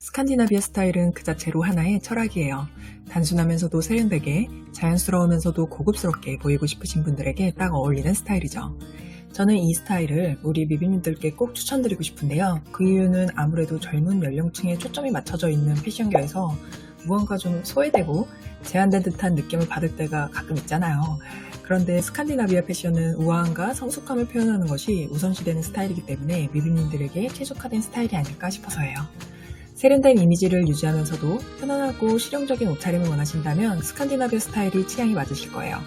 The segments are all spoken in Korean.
스칸디나비아 스타일은 그 자체로 하나의 철학이에요. 단순하면서도 세련되게, 자연스러우면서도 고급스럽게 보이고 싶으신 분들에게 딱 어울리는 스타일이죠. 저는 이 스타일을 우리 미비님들께 꼭 추천드리고 싶은데요. 그 이유는 아무래도 젊은 연령층에 초점이 맞춰져 있는 패션계에서 무언가 좀 소외되고 제한된 듯한 느낌을 받을 때가 가끔 있잖아요. 그런데 스칸디나비아 패션은 우아함과 성숙함을 표현하는 것이 우선시되는 스타일이기 때문에 미비님들에게 최적화된 스타일이 아닐까 싶어서예요. 세련된 이미지를 유지하면서도 편안하고 실용적인 옷차림을 원하신다면 스칸디나비아 스타일이 취향이 맞으실 거예요.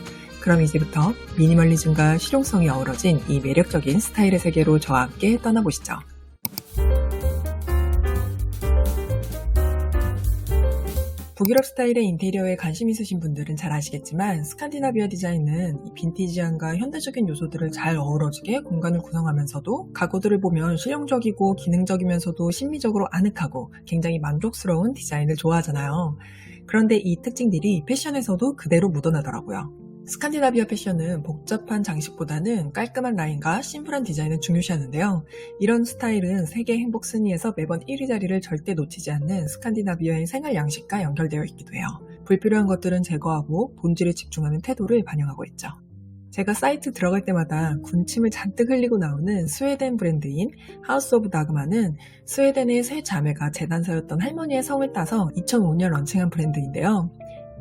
그럼 이제부터 미니멀리즘과 실용성이 어우러진 이 매력적인 스타일의 세계로 저와 함께 떠나보시죠. 북유럽 스타일의 인테리어에 관심 있으신 분들은 잘 아시겠지만 스칸디나비아 디자인은 빈티지함과 현대적인 요소들을 잘 어우러지게 공간을 구성하면서도 가구들을 보면 실용적이고 기능적이면서도 심미적으로 아늑하고 굉장히 만족스러운 디자인을 좋아하잖아요. 그런데 이 특징들이 패션에서도 그대로 묻어나더라고요. 스칸디나비아 패션은 복잡한 장식보다는 깔끔한 라인과 심플한 디자인을 중요시하는데요. 이런 스타일은 세계 행복 순위에서 매번 1위 자리를 절대 놓치지 않는 스칸디나비아의 생활 양식과 연결되어 있기도 해요. 불필요한 것들은 제거하고 본질에 집중하는 태도를 반영하고 있죠. 제가 사이트 들어갈 때마다 군침을 잔뜩 흘리고 나오는 스웨덴 브랜드인 하우스 오브 다그마는 스웨덴의 세 자매가 재단사였던 할머니의 성을 따서 2005년 런칭한 브랜드인데요.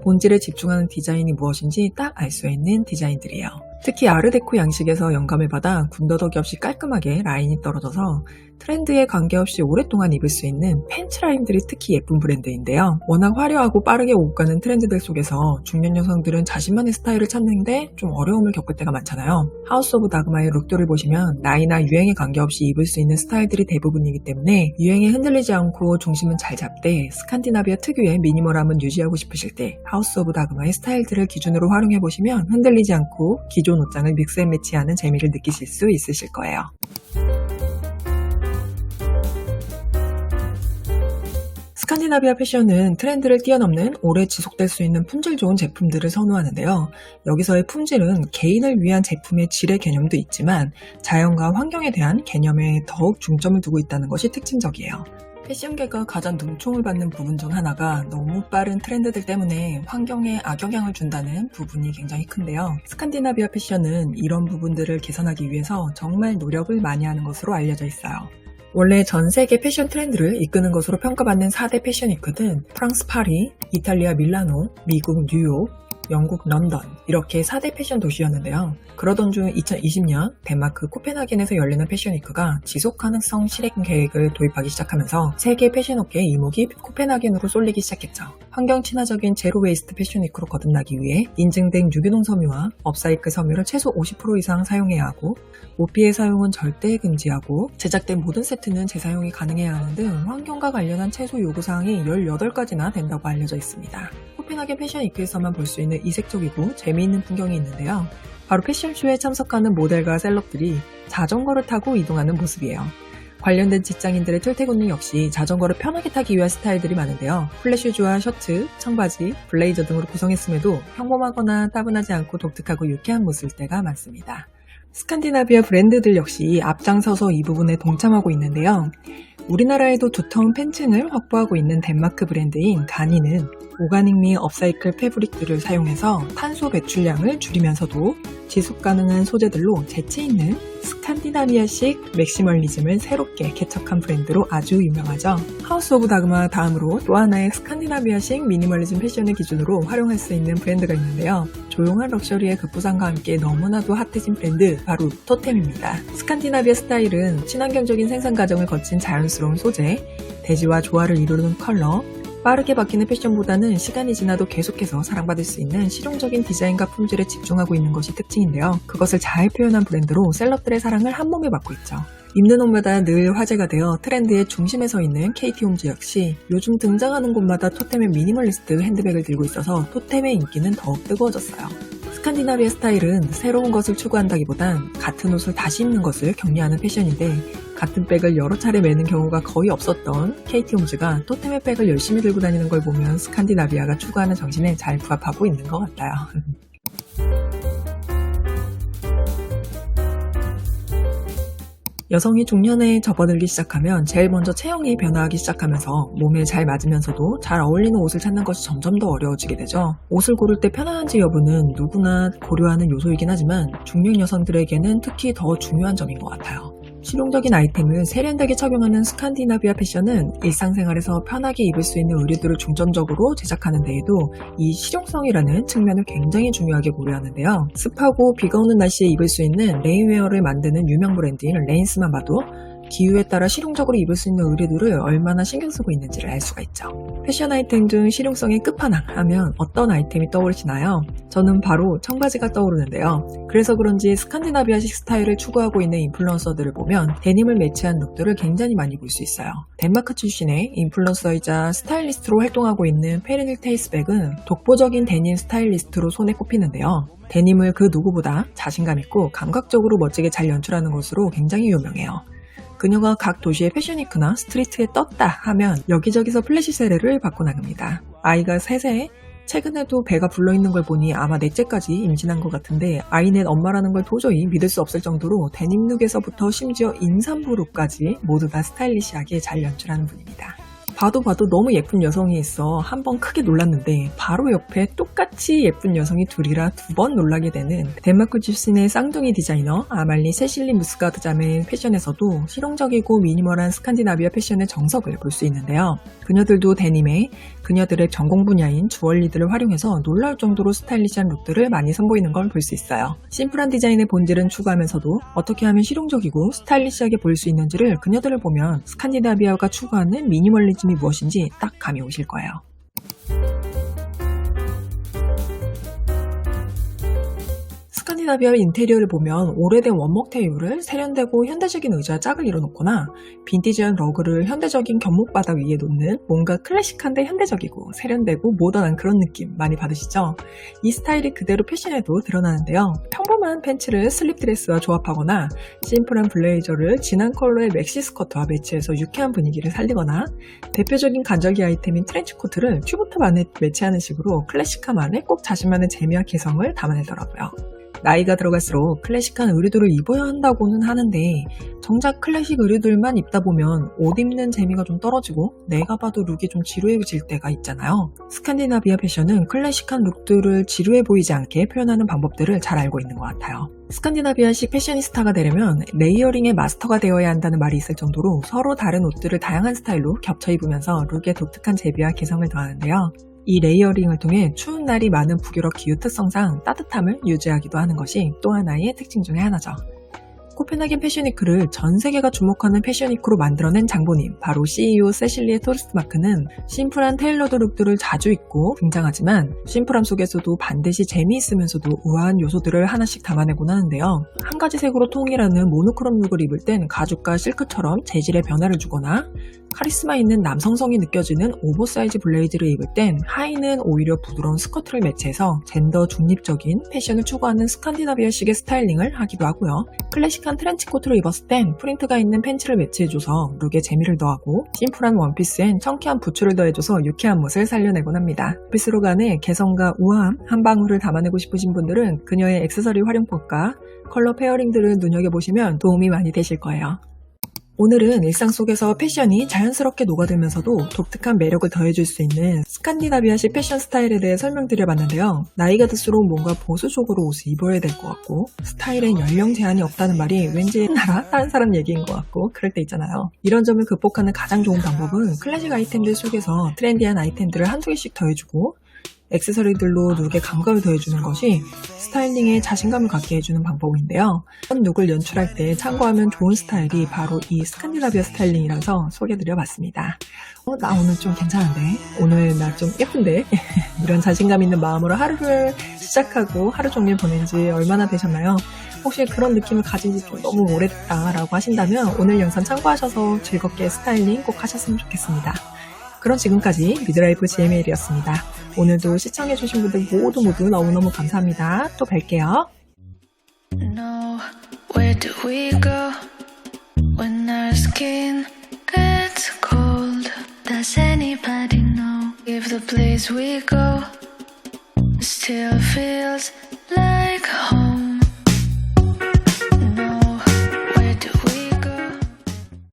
본질에 집중하는 디자인이 무엇인지 딱 알 수 있는 디자인들이에요. 특히 아르데코 양식에서 영감을 받아 군더더기 없이 깔끔하게 라인이 떨어져서 트렌드에 관계없이 오랫동안 입을 수 있는 팬츠 라인들이 특히 예쁜 브랜드인데요. 워낙 화려하고 빠르게 오고 가는 트렌드들 속에서 중년 여성들은 자신만의 스타일을 찾는데 좀 어려움을 겪을 때가 많잖아요. 하우스 오브 다그마의 룩들을 보시면 나이나 유행에 관계없이 입을 수 있는 스타일들이 대부분이기 때문에 유행에 흔들리지 않고 중심은 잘 잡되 스칸디나비아 특유의 미니멀함은 유지하고 싶으실 때 하우스 오브 다그마의 스타일들을 기준으로 활용해보시면 흔들리지 않고 기존 옷장을 믹스앤매치하는 재미를 느끼실 수 있으실 거예요. 스칸디나비아 패션은 트렌드를 뛰어넘는 오래 지속될 수 있는 품질 좋은 제품들을 선호하는데요. 여기서의 품질은 개인을 위한 제품의 질의 개념도 있지만 자연과 환경에 대한 개념에 더욱 중점을 두고 있다는 것이 특징적이에요. 패션계가 가장 눈총을 받는 부분 중 하나가 너무 빠른 트렌드들 때문에 환경에 악영향을 준다는 부분이 굉장히 큰데요. 스칸디나비아 패션은 이런 부분들을 개선하기 위해서 정말 노력을 많이 하는 것으로 알려져 있어요. 원래 전 세계 패션 트렌드를 이끄는 것으로 평가받는 4대 패션 위크는 프랑스 파리, 이탈리아 밀라노, 미국 뉴욕, 영국 런던 이렇게 4대 패션 도시였는데요. 그러던 중 2020년 덴마크 코펜하겐에서 열리는 패션위크가 지속가능성 실행 계획을 도입하기 시작하면서 세계 패션업계의 이목이 코펜하겐으로 쏠리기 시작했죠. 환경 친화적인 제로 웨이스트 패션위크로 거듭나기 위해 인증된 유기농 섬유와 업사이클 섬유를 최소 50% 이상 사용해야 하고 모피의 사용은 절대 금지하고 제작된 모든 세트는 재사용이 가능해야 하는 등 환경과 관련한 최소 요구사항이 18가지나 된다고 알려져 있습니다. 코펜하겐 패션위크에서만 볼 수 있는 이색적이고 재미있는 풍경이 있는데요. 바로 패션쇼에 참석하는 모델과 셀럽들이 자전거를 타고 이동하는 모습이에요. 관련된 직장인들의 출퇴근룩 역시 자전거를 편하게 타기 위한 스타일들이 많은데요. 플랫슈즈와 셔츠, 청바지, 블레이저 등으로 구성했음에도 평범하거나 따분하지 않고 독특하고 유쾌한 모습대가 많습니다. 스칸디나비아 브랜드들 역시 앞장서서 이 부분에 동참하고 있는데요. 우리나라에도 두터운 팬층을 확보하고 있는 덴마크 브랜드인 가니는 오가닉 미 업사이클 패브릭들을 사용해서 탄소 배출량을 줄이면서도 지속가능한 소재들로 재치있는 스칸디나비아식 맥시멀리즘을 새롭게 개척한 브랜드로 아주 유명하죠. 하우스 오브 다그마 다음으로 또 하나의 스칸디나비아식 미니멀리즘 패션을 기준으로 활용할 수 있는 브랜드가 있는데요. 조용한 럭셔리의 급부상과 함께 너무나도 핫해진 브랜드 바로 토템입니다. 스칸디나비아 스타일은 친환경적인 생산 과정을 거친 자연스러운 소재, 대지와 조화를 이루는 컬러, 빠르게 바뀌는 패션보다는 시간이 지나도 계속해서 사랑받을 수 있는 실용적인 디자인과 품질에 집중하고 있는 것이 특징인데요. 그것을 잘 표현한 브랜드로 셀럽들의 사랑을 한몸에 받고 있죠. 입는 옷마다 늘 화제가 되어 트렌드의 중심에 서 있는 KT 홈즈 역시 요즘 등장하는 곳마다 토템의 미니멀리스트 핸드백을 들고 있어서 토템의 인기는 더욱 뜨거워졌어요. 스칸디나비아 스타일은 새로운 것을 추구한다기보단 같은 옷을 다시 입는 것을 격려하는 패션인데 같은 백을 여러 차례 매는 경우가 거의 없었던 KT 홈즈가 토템의 백을 열심히 들고 다니는 걸 보면 스칸디나비아가 추구하는 정신에 잘 부합하고 있는 것 같아요. 여성이 중년에 접어들기 시작하면 제일 먼저 체형이 변화하기 시작하면서 몸에 잘 맞으면서도 잘 어울리는 옷을 찾는 것이 점점 더 어려워지게 되죠. 옷을 고를 때 편안한지 여부는 누구나 고려하는 요소이긴 하지만 중년 여성들에게는 특히 더 중요한 점인 것 같아요. 실용적인 아이템을 세련되게 착용하는 스칸디나비아 패션은 일상생활에서 편하게 입을 수 있는 의류들을 중점적으로 제작하는 데에도 이 실용성이라는 측면을 굉장히 중요하게 고려하는데요. 습하고 비가 오는 날씨에 입을 수 있는 레인웨어를 만드는 유명 브랜드인 레인스만 봐도 기후에 따라 실용적으로 입을 수 있는 의류들을 얼마나 신경 쓰고 있는지를 알 수가 있죠. 패션 아이템 중 실용성의 끝판왕 하면 어떤 아이템이 떠오르시나요? 저는 바로 청바지가 떠오르는데요. 그래서 그런지 스칸디나비아식 스타일을 추구하고 있는 인플루언서들을 보면 데님을 매치한 룩들을 굉장히 많이 볼 수 있어요. 덴마크 출신의 인플루언서이자 스타일리스트로 활동하고 있는 페르닐 테이스백은 독보적인 데님 스타일리스트로 손에 꼽히는데요. 데님을 그 누구보다 자신감 있고 감각적으로 멋지게 잘 연출하는 것으로 굉장히 유명해요. 그녀가 각 도시의 패션위크나 스트리트에 떴다 하면 여기저기서 플래시 세례를 받고 나갑니다. 아이가 3세, 최근에도 배가 불러있는 걸 보니 아마 넷째까지 임신한 것 같은데 아이넷 엄마라는 걸 도저히 믿을 수 없을 정도로 데님 룩에서부터 심지어 임산부 룩까지 모두 다 스타일리시하게 잘 연출하는 분입니다. 봐도 너무 예쁜 여성이 있어 한번 크게 놀랐는데 바로 옆에 똑같이 예쁜 여성이 둘이라 2번 놀라게 되는 덴마크 출신의 쌍둥이 디자이너 아말리 세실리 무스가드 자매의 패션에서도 실용적이고 미니멀한 스칸디나비아 패션의 정석을 볼 수 있는데요. 그녀들도 데님에 그녀들의 전공 분야인 주얼리들을 활용해서 놀라울 정도로 스타일리시한 룩들을 많이 선보이는 걸 볼 수 있어요. 심플한 디자인의 본질은 추구하면서도 어떻게 하면 실용적이고 스타일리시하게 보일 수 있는지를 그녀들을 보면 스칸디나비아가 추구하는 미니멀리즘이 무엇인지 딱 감이 오실 거예요. 스칸디나비아 인테리어를 보면 오래된 원목 테이블을 세련되고 현대적인 의자와 짝을 이뤄놓거나 빈티지한 러그를 현대적인 견목바닥 위에 놓는 뭔가 클래식한데 현대적이고 세련되고 모던한 그런 느낌 많이 받으시죠? 이 스타일이 그대로 패션에도 드러나는데요. 평범한 팬츠를 슬립 드레스와 조합하거나 심플한 블레이저를 진한 컬러의 맥시 스커트와 매치해서 유쾌한 분위기를 살리거나 대표적인 간절기 아이템인 트렌치코트를 튜브탑 안에 매치하는 식으로 클래식함 안에 꼭 자신만의 재미와 개성을 담아내더라고요. 나이가 들어갈수록 클래식한 의류들을 입어야 한다고는 하는데 정작 클래식 의류들만 입다 보면 옷 입는 재미가 좀 떨어지고 내가 봐도 룩이 좀 지루해질 때가 있잖아요. 스칸디나비아 패션은 클래식한 룩들을 지루해 보이지 않게 표현하는 방법들을 잘 알고 있는 것 같아요. 스칸디나비아식 패셔니스타가 되려면 레이어링의 마스터가 되어야 한다는 말이 있을 정도로 서로 다른 옷들을 다양한 스타일로 겹쳐 입으면서 룩에 독특한 재비와 개성을 더하는데요. 이 레이어링을 통해 추운 날이 많은 북유럽 기후 특성상 따뜻함을 유지하기도 하는 것이 또 하나의 특징 중에 하나죠. 코펜하겐 패션위크를 전 세계가 주목하는 패션위크로 만들어낸 장본인 바로 CEO 세실리에 토르스마크는 심플한 테일러드 룩들을 자주 입고 등장하지만 심플함 속에서도 반드시 재미있으면서도 우아한 요소들을 하나씩 담아내곤 하는데요. 한 가지 색으로 통일하는 모노크롬 룩을 입을 땐 가죽과 실크처럼 재질의 변화를 주거나 카리스마 있는 남성성이 느껴지는 오버사이즈 블레이즈를 입을 땐 하의는 오히려 부드러운 스커트를 매치해서 젠더 중립적인 패션을 추구하는 스칸디나비아식의 스타일링을 하기도 하고요. 클래식한 트렌치코트를 입었을 땐 프린트가 있는 팬츠를 매치해줘서 룩에 재미를 더하고 심플한 원피스엔 청키한 부츠를 더해줘서 유쾌한 멋을 살려내곤 합니다. 원피스로 간의 개성과 우아함 한 방울을 담아내고 싶으신 분들은 그녀의 액세서리 활용법과 컬러 페어링들을 눈여겨보시면 도움이 많이 되실 거예요. 오늘은 일상 속에서 패션이 자연스럽게 녹아들면서도 독특한 매력을 더해줄 수 있는 스칸디나비아식 패션 스타일에 대해 설명드려봤는데요. 나이가 들수록 뭔가 보수적으로 옷을 입어야 될 것 같고 스타일엔 연령 제한이 없다는 말이 왠지 나라 다른 사람 얘기인 것 같고 그럴 때 있잖아요. 이런 점을 극복하는 가장 좋은 방법은 클래식 아이템들 속에서 트렌디한 아이템들을 한두 개씩 더해주고 액세서리들로 룩에 감각을 더해주는 것이 스타일링에 자신감을 갖게 해주는 방법인데요. 이런 룩을 연출할 때 참고하면 좋은 스타일이 바로 이 스칸디나비아 스타일링이라서 소개해드려봤습니다. 나 오늘 좀 괜찮은데? 오늘 나 좀 예쁜데? 이런 자신감 있는 마음으로 하루를 시작하고 하루 종일 보낸 지 얼마나 되셨나요? 혹시 그런 느낌을 가진 지 좀 너무 오래됐다라고 하신다면 오늘 영상 참고하셔서 즐겁게 스타일링 꼭 하셨으면 좋겠습니다. 그럼 지금까지 미드라이프 GML이었습니다. 오늘도 시청해주신 분들 모두 너무너무 감사합니다. 또 뵐게요. No, where do we go when our skin gets cold? Does anybody know if the place we go still feels like home?